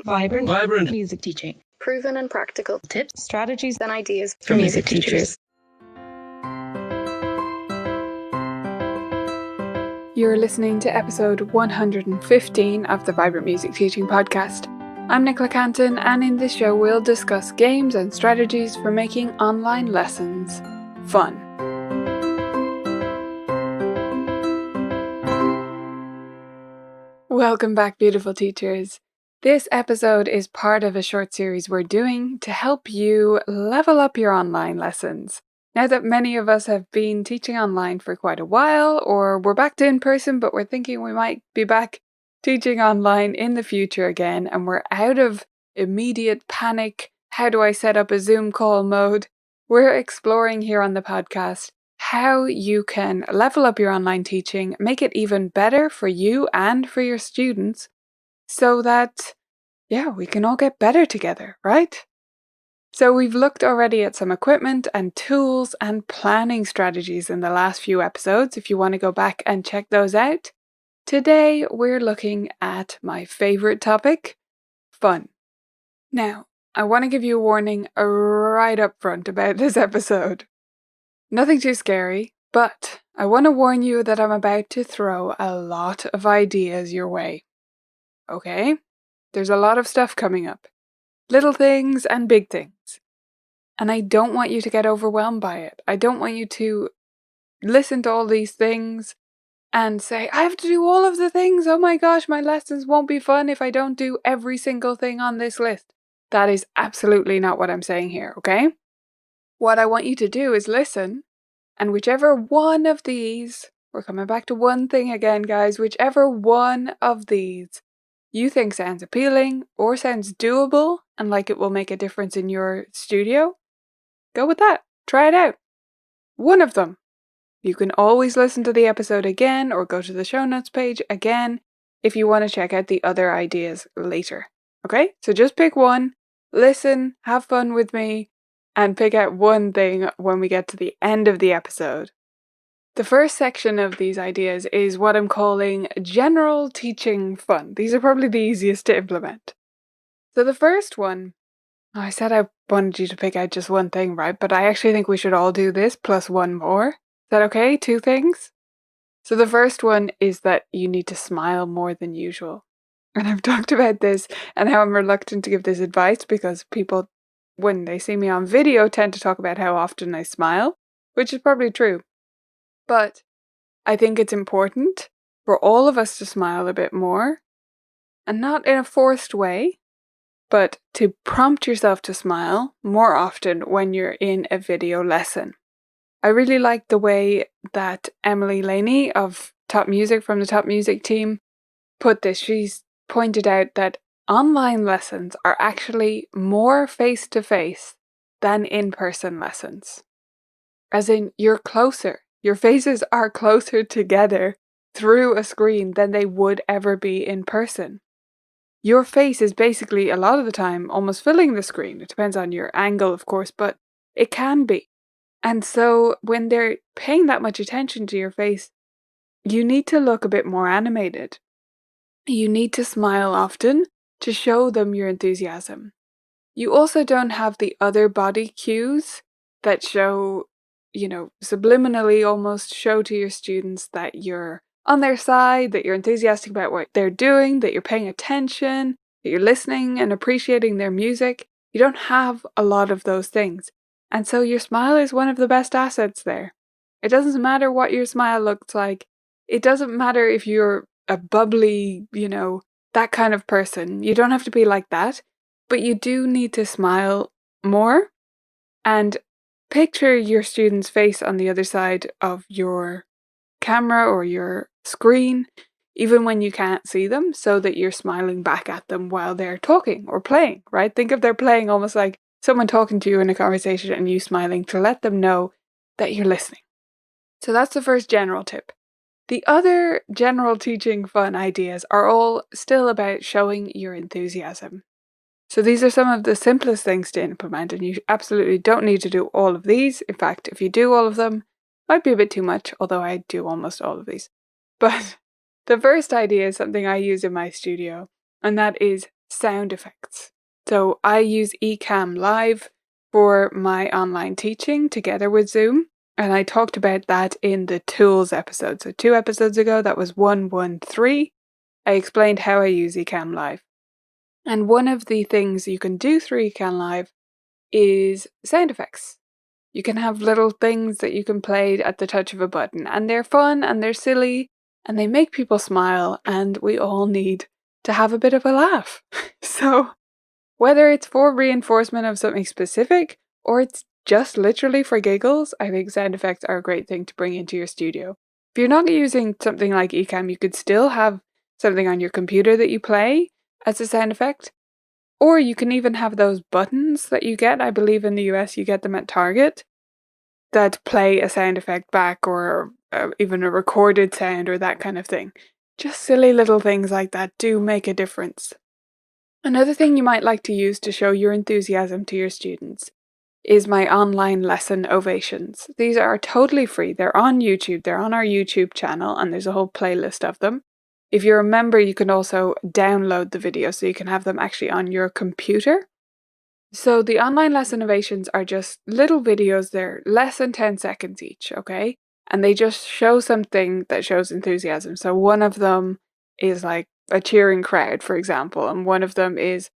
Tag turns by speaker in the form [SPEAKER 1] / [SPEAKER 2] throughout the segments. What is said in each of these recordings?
[SPEAKER 1] Vibrant
[SPEAKER 2] music teaching.
[SPEAKER 1] Proven and practical
[SPEAKER 2] Tips, strategies,
[SPEAKER 1] and ideas
[SPEAKER 2] for music teachers.
[SPEAKER 3] You're listening to episode 115 of the Vibrant Music Teaching Podcast. I'm Nicola Canton, and in this show we'll discuss games and strategies for making online lessons fun. Welcome back, beautiful teachers. This episode is part of a short series we're doing to help you level up your online lessons. Now that many of us have been teaching online for quite a while, or we're back to in-person, but we're thinking we might be back teaching online in the future again, and we're out of immediate panic, how do I set up a Zoom call mode, we're exploring here on the podcast how you can level up your online teaching, make it even better for you and for your students, so that, we can all get better together, right? So we've looked already at some equipment and tools and planning strategies in the last few episodes, if you want to go back and check those out. Today, we're looking at my favorite topic, fun. Now, I want to give you a warning right up front about this episode. Nothing too scary, but I want to warn you that I'm about to throw a lot of ideas your way. Okay? There's a lot of stuff coming up. Little things and big things. And I don't want you to get overwhelmed by it. I don't want you to listen to all these things and say, I have to do all of the things. Oh my gosh, my lessons won't be fun if I don't do every single thing on this list. That is absolutely not what I'm saying here, okay? What I want you to do is listen, and whichever one of these, we're coming back to one thing again, guys, whichever one of these you think sounds appealing or sounds doable and like it will make a difference in your studio, go with that. Try it out. One of them. You can always listen to the episode again or go to the show notes page again if you want to check out the other ideas later. Okay? So just pick one, listen, have fun with me, and pick out one thing when we get to the end of the episode. The first section of these ideas is what I'm calling general teaching fun. These are probably the easiest to implement. So the first one, I said I wanted you to pick out just one thing, right? But I actually think we should all do this plus one more. Is that okay? 2 things? So the first one is that you need to smile more than usual. And I've talked about this and how I'm reluctant to give this advice because people, when they see me on video, tend to talk about how often I smile, which is probably true. But I think it's important for all of us to smile a bit more, and not in a forced way, but to prompt yourself to smile more often when you're in a video lesson. I really like the way that Emily Laney of Top Music from the Top Music team put this. She's pointed out that online lessons are actually more face-to-face than in-person lessons. As in, you're closer. Your faces are closer together through a screen than they would ever be in person. Your face is basically, a lot of the time, almost filling the screen. It depends on your angle, of course, but it can be. And so when they're paying that much attention to your face, you need to look a bit more animated. You need to smile often to show them your enthusiasm. You also don't have the other body cues that show, subliminally almost show to your students that you're on their side, that you're enthusiastic about what they're doing, that you're paying attention, that you're listening and appreciating their music. You don't have a lot of those things. And so your smile is one of the best assets there. It doesn't matter what your smile looks like. It doesn't matter if you're a bubbly, that kind of person. You don't have to be like that. But you do need to smile more and picture your student's face on the other side of your camera or your screen, even when you can't see them, so that you're smiling back at them while they're talking or playing, right? Think of their playing almost like someone talking to you in a conversation and you smiling to let them know that you're listening. So that's the first general tip. The other general teaching fun ideas are all still about showing your enthusiasm. So these are some of the simplest things to implement, and you absolutely don't need to do all of these. In fact, if you do all of them, might be a bit too much, although I do almost all of these. But the first idea is something I use in my studio, and that is sound effects. So I use Ecamm Live for my online teaching together with Zoom. And I talked about that in the tools episode. So 2 episodes ago, that was 113. I explained how I use Ecamm Live. And one of the things you can do through Ecamm Live is sound effects. You can have little things that you can play at the touch of a button, and they're fun and they're silly and they make people smile, and we all need to have a bit of a laugh. So whether it's for reinforcement of something specific or it's just literally for giggles, I think sound effects are a great thing to bring into your studio. If you're not using something like Ecamm, you could still have something on your computer that you play as a sound effect. Or you can even have those buttons that you get, I believe in the US you get them at Target, that play a sound effect back, or even a recorded sound or that kind of thing. Just silly little things like that do make a difference. Another thing you might like to use to show your enthusiasm to your students is my online lesson ovations. These are totally free. They're on YouTube. They're on our YouTube channel, and there's a whole playlist of them. If you're a member, you can also download the video so you can have them actually on your computer. So the online lesson ovations are just little videos. They're less than 10 seconds each, okay? And they just show something that shows enthusiasm. So one of them is like a cheering crowd, for example, and one of them is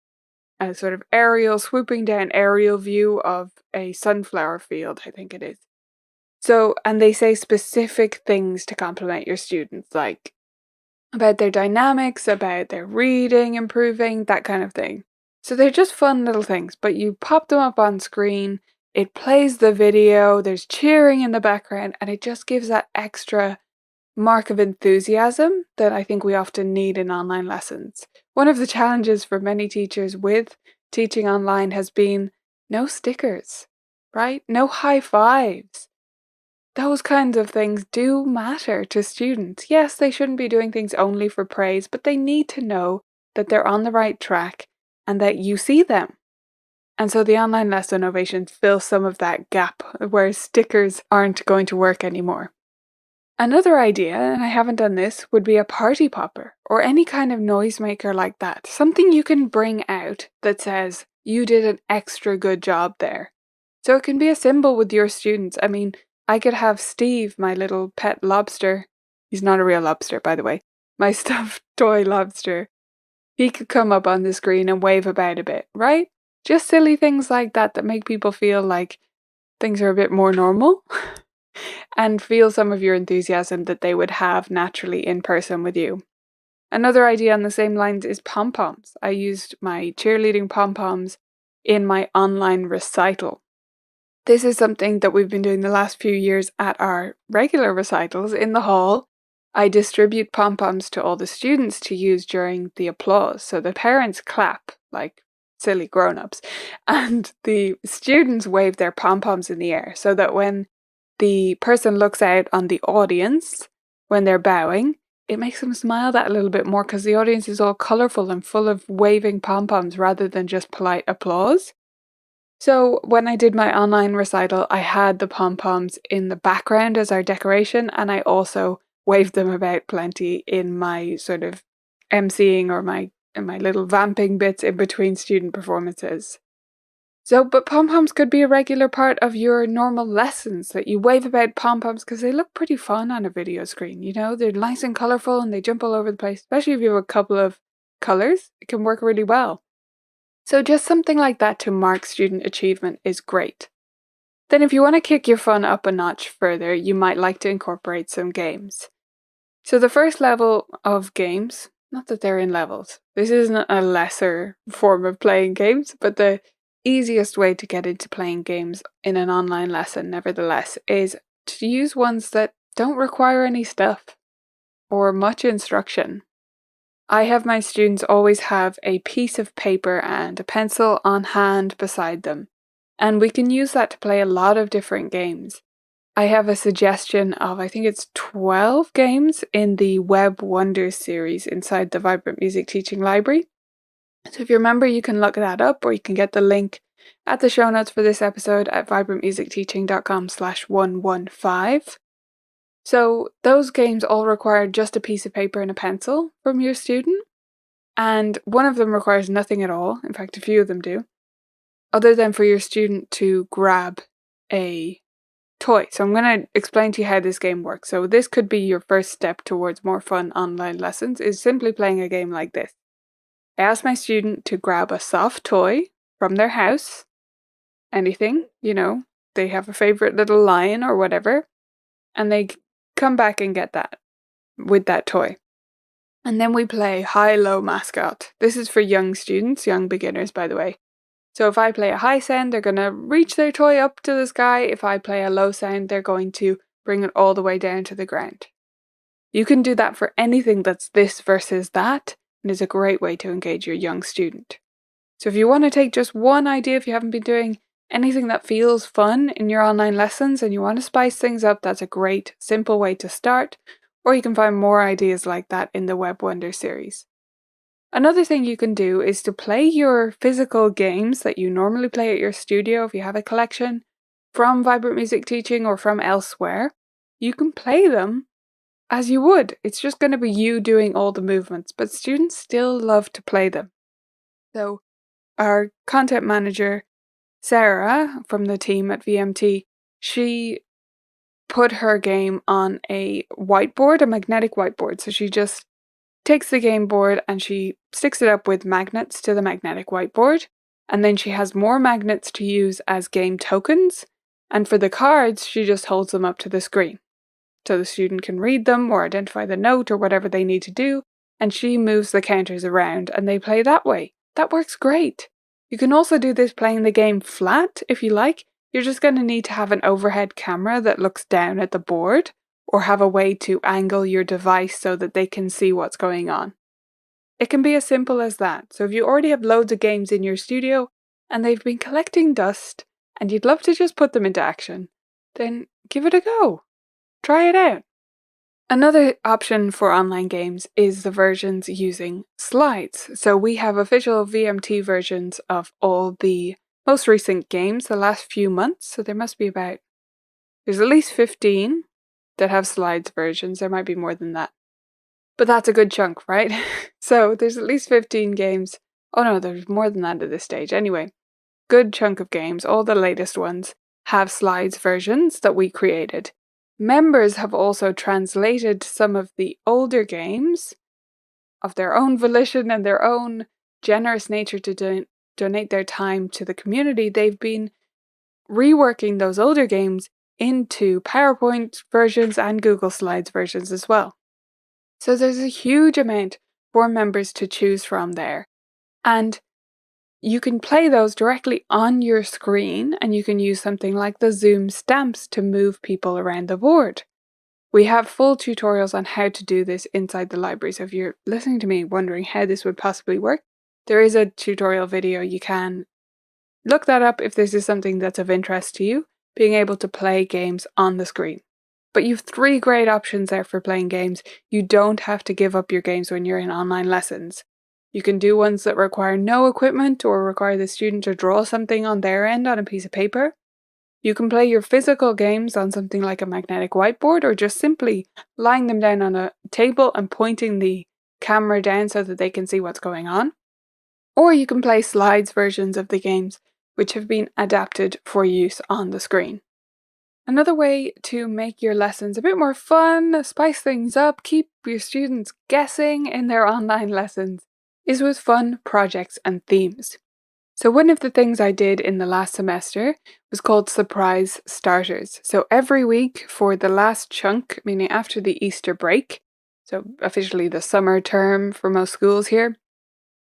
[SPEAKER 3] a sort of swooping down aerial view of a sunflower field, I think it is. So, and they say specific things to compliment your students, like about their dynamics, about their reading improving, that kind of thing. So they're just fun little things, but you pop them up on screen, it plays the video, there's cheering in the background, and it just gives that extra mark of enthusiasm that I think we often need in online lessons. One of the challenges for many teachers with teaching online has been no stickers, right? No high fives. Those kinds of things do matter to students. Yes, they shouldn't be doing things only for praise, but they need to know that they're on the right track and that you see them. And so the online lesson ovations fill some of that gap where stickers aren't going to work anymore. Another idea, and I haven't done this, would be a party popper or any kind of noisemaker like that. Something you can bring out that says, you did an extra good job there. So it can be a symbol with your students. I mean, I could have Steve, my little pet lobster. He's not a real lobster, by the way. My stuffed toy lobster. He could come up on the screen and wave about a bit, right? Just silly things like that that make people feel like things are a bit more normal. And feel some of your enthusiasm that they would have naturally in person with you. Another idea on the same lines is Pompoms. I used my cheerleading Pompoms in my online recital. This is something that we've been doing the last few years at our regular recitals in the hall. I distribute Pompoms to all the students to use during the applause. So the parents clap like silly grown-ups, and the students wave their Pompoms in the air so that when the person looks out on the audience when they're bowing, it makes them smile that a little bit more because the audience is all colourful and full of waving pom-poms rather than just polite applause. So when I did my online recital, I had the pom-poms in the background as our decoration, and I also waved them about plenty in my sort of emceeing or my little vamping bits in between student performances. So, but pom-poms could be a regular part of your normal lessons, that you wave about pom-poms because they look pretty fun on a video screen, you know? They're nice and colourful and they jump all over the place, especially if you have a couple of colours, it can work really well. So just something like that to mark student achievement is great. Then if you want to kick your fun up a notch further, you might like to incorporate some games. So the first level of games, not that they're in levels, this isn't a lesser form of playing games, but the easiest way to get into playing games in an online lesson, nevertheless, is to use ones that don't require any stuff or much instruction. I have my students always have a piece of paper and a pencil on hand beside them, and we can use that to play a lot of different games. I have a suggestion of, I think it's 12 games in the Web Wonders series inside the Vibrant Music Teaching Library. So if you remember, you can look that up, or you can get the link at the show notes for this episode at vibrantmusicteaching.com/115. So those games all require just a piece of paper and a pencil from your student. And one of them requires nothing at all. In fact, a few of them do, other than for your student to grab a toy. So I'm going to explain to you how this game works. So this could be your first step towards more fun online lessons, is simply playing a game like this. I ask my student to grab a soft toy from their house, anything, they have a favorite little lion or whatever, and they come back and get that with that toy. And then we play Hilo Mascot. This is for young students, young beginners, by the way. So if I play a high sound, they're going to reach their toy up to the sky. If I play a low sound, they're going to bring it all the way down to the ground. You can do that for anything that's this versus that, and is a great way to engage your young student. So if you want to take just one idea, if you haven't been doing anything that feels fun in your online lessons and you want to spice things up, that's a great, simple way to start. Or you can find more ideas like that in the Web Wonder series. Another thing you can do is to play your physical games that you normally play at your studio if you have a collection from Vibrant Music Teaching or from elsewhere. You can play them as you would. It's just going to be you doing all the movements, but students still love to play them. So our content manager, Sarah, from the team at VMT, she put her game on a whiteboard, a magnetic whiteboard. So she just takes the game board and she sticks it up with magnets to the magnetic whiteboard. And then she has more magnets to use as game tokens. And for the cards, she just holds them up to the screen. So the student can read them or identify the note or whatever they need to do. And she moves the counters around and they play that way. That works great. You can also do this playing the game flat if you like. You're just going to need to have an overhead camera that looks down at the board, or have a way to angle your device so that they can see what's going on. It can be as simple as that. So if you already have loads of games in your studio and they've been collecting dust and you'd love to just put them into action, then give it a go. Try it out. Another option for online games is the versions using slides. So we have official VMT versions of all the most recent games the last few months. So there's at least 15 that have slides versions. There might be more than that. But that's a good chunk, right? So there's at least 15 games. Oh no, there's more than that at this stage. Anyway, good chunk of games, all the latest ones, have slides versions that we created. Members have also translated some of the older games of their own volition and their own generous nature to donate their time to the community. They've been reworking those older games into PowerPoint versions and Google Slides versions as well. So there's a huge amount for members to choose from there. And you can play those directly on your screen, and you can use something like the Zoom stamps to move people around the board. We have full tutorials on how to do this inside the library. So if you're listening to me wondering how this would possibly work, there is a tutorial video. You can look that up if this is something that's of interest to you, being able to play games on the screen. But you have 3 great options there for playing games. You don't have to give up your games when you're in online lessons. You can do ones that require no equipment or require the student to draw something on their end on a piece of paper. You can play your physical games on something like a magnetic whiteboard, or just simply lying them down on a table and pointing the camera down so that they can see what's going on. Or you can play slides versions of the games which have been adapted for use on the screen. Another way to make your lessons a bit more fun, spice things up, keep your students guessing in their online lessons, is with fun projects and themes. So one of the things I did in the last semester was called Surprise Starters. So every week for the last chunk, meaning after the Easter break, so officially the summer term for most schools here,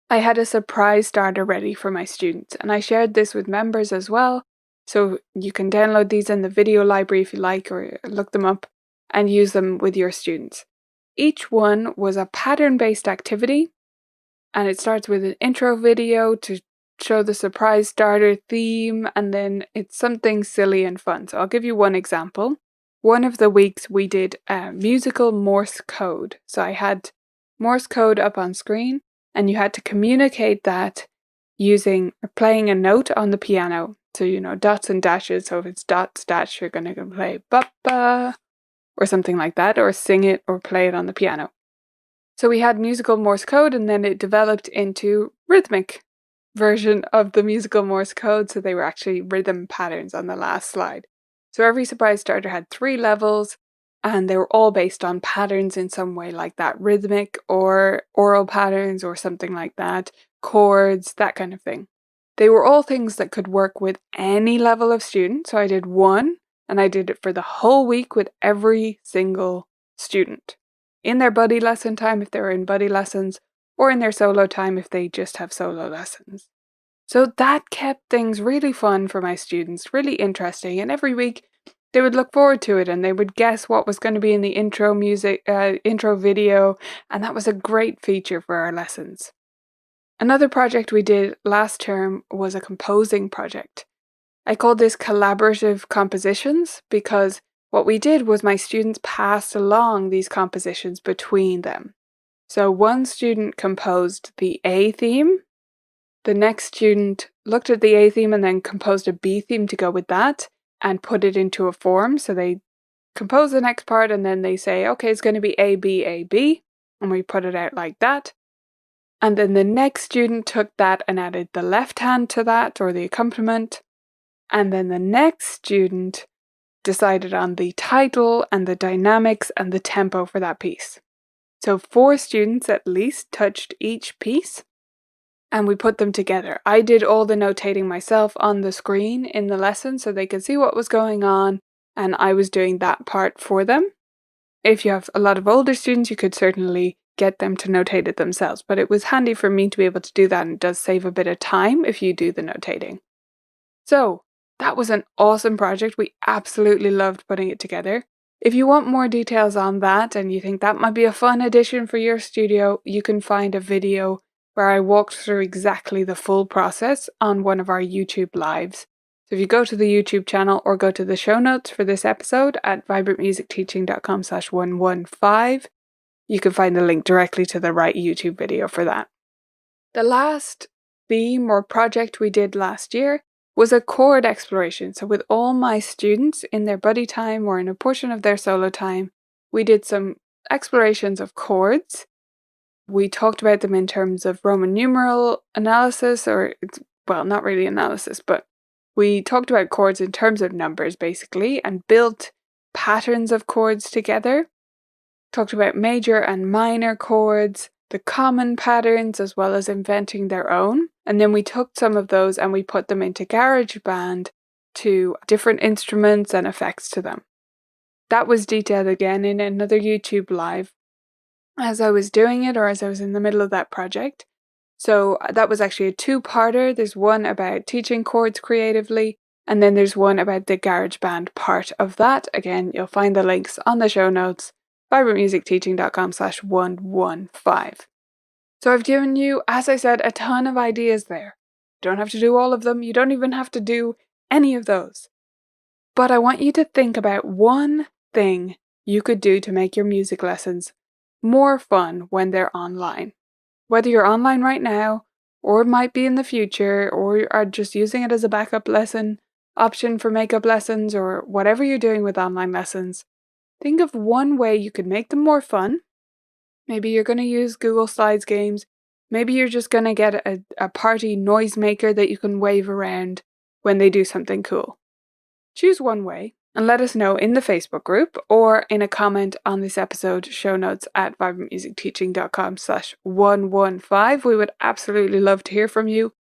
[SPEAKER 3] I had a surprise starter ready for my students, and I shared this with members as well. So you can download these in the video library if you like, or look them up and use them with your students. Each one was a pattern-based activity, and it starts with an intro video to show the surprise starter theme, and then it's something silly and fun. So I'll give you one example. One of the weeks we did musical Morse Code. So I had Morse Code up on screen, and you had to communicate that playing a note on the piano. So, dots and dashes. So if it's dots, dash, you're going to play ba-ba or something like that, or sing it or play it on the piano. So we had musical Morse code, and then it developed into rhythmic version of the musical Morse code. So they were actually rhythm patterns on the last slide. So every surprise starter had 3 levels, and they were all based on patterns in some way, like that rhythmic or oral patterns or something like that, chords, that kind of thing. They were all things that could work with any level of student. So I did one, and I did it for the whole week with every single student. In their buddy lesson time if they were in buddy lessons, or in their solo time if they just have solo lessons. So that kept things really fun for my students, really interesting, and every week they would look forward to it and they would guess what was going to be in the intro video, and that was a great feature for our lessons. Another project we did last term was a composing project. I called this collaborative compositions because what we did was my students passed along these compositions between them. So one student composed the A theme, the next student looked at the A theme and then composed a B theme to go with that and put it into a form. So they compose the next part and then they say, okay, it's going to be A, B, A, B, and we put it out like that. And then the next student took that and added the left hand to that, or the accompaniment. And then the next student decided on the title and the dynamics and the tempo for that piece. So 4 students at least touched each piece, and we put them together. I did all the notating myself on the screen in the lesson so they could see what was going on, and I was doing that part for them. If you have a lot of older students, you could certainly get them to notate it themselves, but it was handy for me to be able to do that, and it does save a bit of time if you do the notating. So that was an awesome project. We absolutely loved putting it together. If you want more details on that and you think that might be a fun addition for your studio, you can find a video where I walked through exactly the full process on one of our YouTube lives. So if you go to the YouTube channel or go to the show notes for this episode at vibrantmusicteaching.com/115, you can find the link directly to the right YouTube video for that. The last theme or project we did last year was a chord exploration. So with all my students in their buddy time or in a portion of their solo time, we did some explorations of chords. We talked about them in terms of Roman numeral analysis, well, not really analysis, but we talked about chords in terms of numbers basically and built patterns of chords together. Talked about major and minor chords, the common patterns, as well as inventing their own. And then we took some of those and we put them into GarageBand to different instruments and effects to them. That was detailed again in another YouTube live as I was doing it or as I was in the middle of that project. So that was actually a 2-parter. There's one about teaching chords creatively, and then there's one about the GarageBand part of that. Again, you'll find the links on the show notes, vibrantmusicteaching.com/115. So I've given you, as I said, a ton of ideas there. You don't have to do all of them. You don't even have to do any of those. But I want you to think about one thing you could do to make your music lessons more fun when they're online. Whether you're online right now, or it might be in the future, or are just using it as a backup lesson option for makeup lessons, or whatever you're doing with online lessons, think of one way you could make them more fun. Maybe you're going to use Google Slides games. Maybe you're just going to get a party noisemaker that you can wave around when they do something cool. Choose one way and let us know in the Facebook group or in a comment on this episode show notes at vibrantmusicteaching.com/115. We would absolutely love to hear from you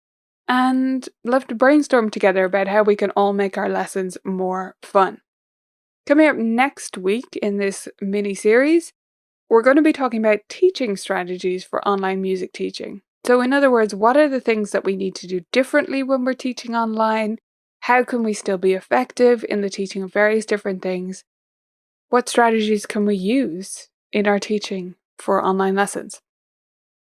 [SPEAKER 3] and love to brainstorm together about how we can all make our lessons more fun. Coming up next week in this mini-series, we're going to be talking about teaching strategies for online music teaching. So in other words, what are the things that we need to do differently when we're teaching online? How can we still be effective in the teaching of various different things? What strategies can we use in our teaching for online lessons?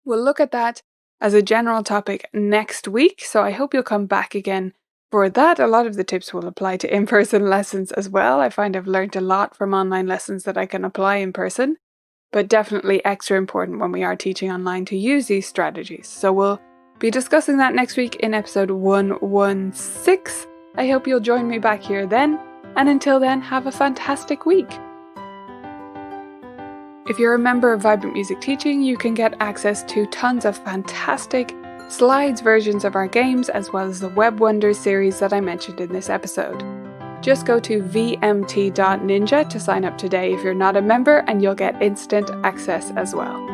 [SPEAKER 3] We'll look at that as a general topic next week, so I hope you'll come back again for that. A lot of the tips will apply to in-person lessons as well. I find I've learned a lot from online lessons that I can apply in person, but definitely extra important when we are teaching online to use these strategies. So we'll be discussing that next week in episode 116. I hope you'll join me back here then, and until then, have a fantastic week. If you're a member of Vibrant Music Teaching, you can get access to tons of fantastic slides versions of our games, as well as the Web Wonders series that I mentioned in this episode. Just go to vmt.ninja to sign up today if you're not a member, and you'll get instant access as well.